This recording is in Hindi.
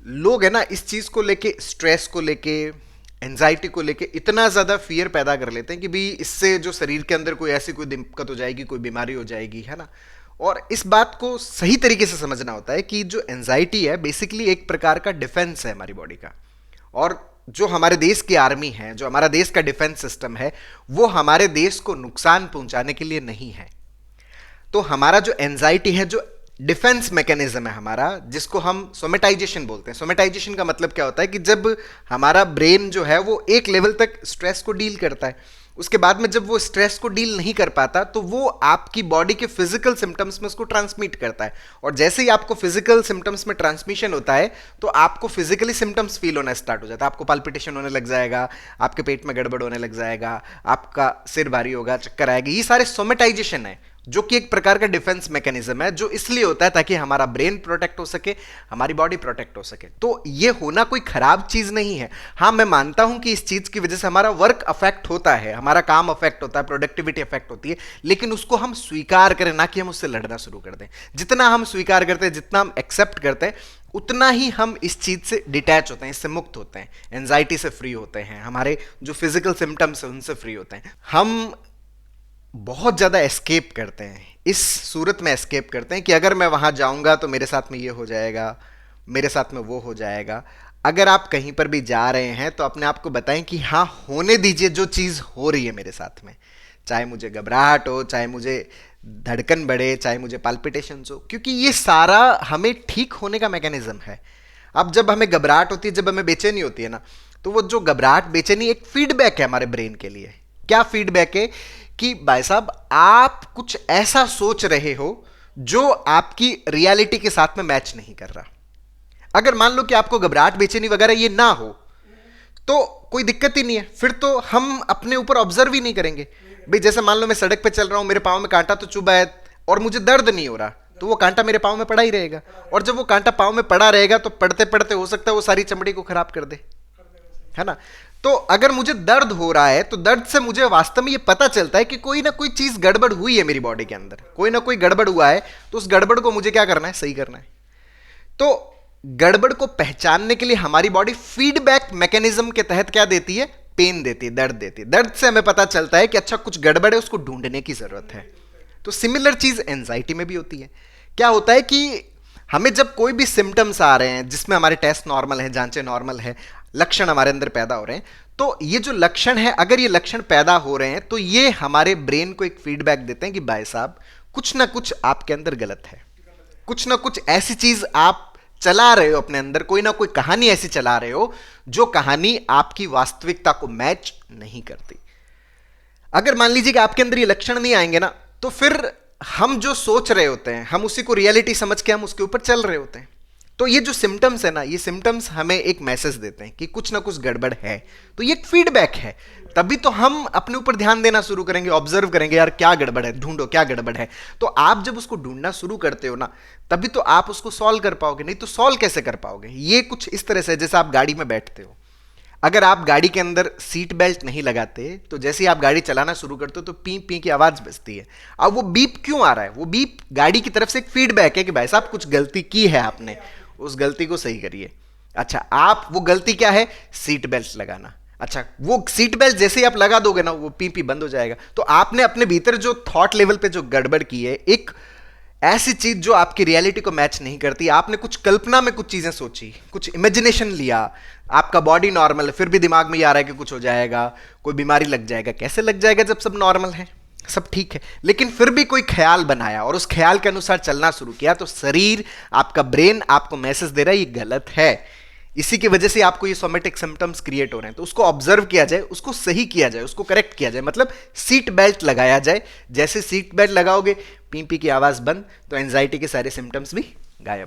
लोग है ना इस चीज को लेके, स्ट्रेस को लेके, एंजाइटी को लेके इतना ज्यादा फियर पैदा कर लेते हैं कि भी इससे जो शरीर के अंदर कोई ऐसी कोई दिक्कत हो जाएगी, कोई बीमारी हो जाएगी, है ना। और इस बात को सही तरीके से समझना होता है कि जो एंजाइटी है बेसिकली एक प्रकार का डिफेंस है हमारी बॉडी का। और जो हमारे देश की आर्मी है, जो हमारा देश का डिफेंस सिस्टम है, वो हमारे देश को नुकसान पहुंचाने के लिए नहीं है। तो हमारा जो एंजाइटी है, जो डिफेंस मैकेनिज्म है हमारा, जिसको हम सोमेटाइजेशन बोलते हैं। सोमेटाइजेशन का मतलब क्या होता है कि जब हमारा ब्रेन जो है वो एक लेवल तक स्ट्रेस को डील करता है, उसके बाद में जब वो स्ट्रेस को डील नहीं कर पाता तो वो आपकी बॉडी के फिजिकल सिम्टम्स में उसको ट्रांसमिट करता है। और जैसे ही आपको फिजिकल सिम्टम्स में ट्रांसमिशन होता है तो आपको फिजिकली सिम्टम्स फील होना स्टार्ट हो जाता है। आपको पाल्पिटेशन होने लग जाएगा, आपके पेट में गड़बड़ होने लग जाएगा, आपका सिर भारी होगा, चक्कर आएगी। ये सारे सोमेटाइजेशन है, जो कि एक प्रकार का डिफेंस मैकेनिज्म है, जो इसलिए होता है ताकि हमारा ब्रेन प्रोटेक्ट हो सके, हमारी बॉडी प्रोटेक्ट हो सके। तो ये होना कोई खराब चीज नहीं है। हाँ, मैं मानता हूं कि इस चीज की वजह से हमारा वर्क अफेक्ट होता है, हमारा काम अफेक्ट होता है, प्रोडक्टिविटी अफेक्ट होती है, लेकिन उसको हम स्वीकार करें, ना कि हम उससे लड़ना शुरू कर दें। जितना हम स्वीकार करते हैं, जितना हम एक्सेप्ट करते हैं, उतना ही हम इस चीज से डिटैच होते हैं, इससे मुक्त होते हैं, एंजाइटी से फ्री होते हैं, हमारे जो फिजिकल सिम्टम्स है उनसे फ्री होते हैं। हम बहुत ज्यादा एस्केप करते हैं, इस सूरत में एस्केप करते हैं कि अगर मैं वहां जाऊंगा तो मेरे साथ में ये हो जाएगा, मेरे साथ में वो हो जाएगा। अगर आप कहीं पर भी जा रहे हैं तो अपने आप को बताएं कि हाँ, होने दीजिए जो चीज हो रही है मेरे साथ में, चाहे मुझे घबराहट हो, चाहे मुझे धड़कन बढ़े, चाहे मुझे पाल्पिटेशन हो, क्योंकि ये सारा हमें ठीक होने का मैकेनिज्म है। अब जब हमें घबराहट होती है, जब हमें बेचैनी होती है ना, तो वो जो घबराहट, बेचैनी एक फीडबैक है हमारे ब्रेन के लिए। क्या फीडबैक है कि भाई साहब आप कुछ ऐसा सोच रहे हो जो आपकी रियलिटी के साथ में मैच नहीं कर रहा। अगर मान लो कि आपको घबराहट, बेचैनी वगैरह ये ना हो तो कोई दिक्कत ही नहीं है, फिर तो हम अपने ऊपर ऑब्जर्व ही नहीं करेंगे। भाई जैसे मान लो मैं सड़क पे चल रहा हूं, मेरे पांव में कांटा तो चुभा है और मुझे दर्द नहीं हो रहा, तो वो कांटा मेरे पांव में पड़ा ही रहेगा। और जब वो कांटा पांव में पड़ा रहेगा तो पढ़ते पढ़ते हो सकता है वो सारी चमड़ी को खराब कर दे, है ना। तो अगर मुझे दर्द हो रहा है तो दर्द से मुझे वास्तव में ये पता चलता है कि कोई ना कोई चीज गड़बड़ हुई है मेरी बॉडी के अंदर, कोई ना कोई गड़बड़ हुआ है, तो उस गड़बड़ को मुझे क्या करना है, सही करना है। तो गड़बड़ को पहचानने के लिए हमारी बॉडी फीडबैक मैकेनिज्म के तहत क्या देती है, पेन देती है, दर्द देती है। दर्द से हमें पता चलता है कि अच्छा कुछ गड़बड़ है, उसको ढूंढने की जरूरत है। तो सिमिलर चीज एंजाइटी में भी होती है। क्या होता है कि हमें जब कोई भी सिम्टम्स आ रहे हैं जिसमें हमारे टेस्ट नॉर्मल है, जांचें नॉर्मल है, लक्षण हमारे अंदर पैदा हो रहे हैं, तो ये जो लक्षण है, अगर ये लक्षण पैदा हो रहे हैं तो ये हमारे ब्रेन को एक फीडबैक देते हैं कि भाई साहब कुछ ना कुछ आपके अंदर गलत है, कुछ ना कुछ ऐसी चीज आप चला रहे हो अपने अंदर, कोई ना कोई कहानी ऐसी चला रहे हो जो कहानी आपकी वास्तविकता को मैच नहीं करती। अगर मान लीजिए कि आपके अंदर ये लक्षण नहीं आएंगे ना, तो फिर हम जो सोच रहे होते हैं, हम उसी को रियलिटी समझ के हम उसके ऊपर चल रहे होते हैं। तो ये जो सिम्टम्स है ना, ये सिम्टम्स हमें एक मैसेज देते हैं कि कुछ ना कुछ गड़बड़ है। तो ये एक फीडबैक है, तभी तो हम अपने ऊपर ध्यान देना शुरू करेंगे, ऑब्जर्व करेंगे, यार क्या गड़बड़ है, ढूंढो क्या गड़बड़ है। तो आप जब उसको ढूंढना शुरू करते हो ना, तभी तो आप उसको सॉल्व कर पाओगे, नहीं तो सॉल्व कैसे कर पाओगे। ये कुछ इस तरह से जैसे आप गाड़ी में बैठते हो, अगर आप गाड़ी के अंदर सीट बेल्ट नहीं लगाते तो जैसे ही आप गाड़ी चलाना शुरू करते हो तो पी पी की आवाज बजती है। अब वो बीप क्यों आ रहा है, वो बीप गाड़ी की तरफ से एक फीडबैक है कि भाई साहब कुछ गलती की है आपने, उस गलती को सही करिए। अच्छा, आप वो गलती क्या है, सीट बेल्ट लगाना। अच्छा, वो सीट बेल्ट जैसे ही आप लगा दोगे ना, वो पी पी बंद हो जाएगा। तो आपने अपने भीतर जो थॉट लेवल पे जो गड़बड़ की है, एक ऐसी चीज जो आपकी रियलिटी को मैच नहीं करती, आपने कुछ कल्पना में कुछ चीजें सोची, कुछ इमेजिनेशन लिया, आपका बॉडी नॉर्मल है, फिर भी दिमाग में ये आ रहा है कि कुछ हो जाएगा, कोई बीमारी लग जाएगा। कैसे लग जाएगा जब सब नॉर्मल है, सब ठीक है। लेकिन फिर भी कोई ख्याल बनाया और उस ख्याल के अनुसार चलना शुरू किया, तो शरीर, आपका ब्रेन आपको मैसेज दे रहा है ये गलत है। इसी की वजह से आपको ये सोमेटिक सिम्टम्स क्रिएट हो रहे हैं। तो उसको ऑब्जर्व किया जाए, उसको सही किया जाए, उसको करेक्ट किया जाए, मतलब सीट बेल्ट लगाया जाए। जैसे सीट बेल्ट लगाओगे, पी पी की आवाज बंद, तो एंजाइटी के सारे सिम्टम्स भी गायब।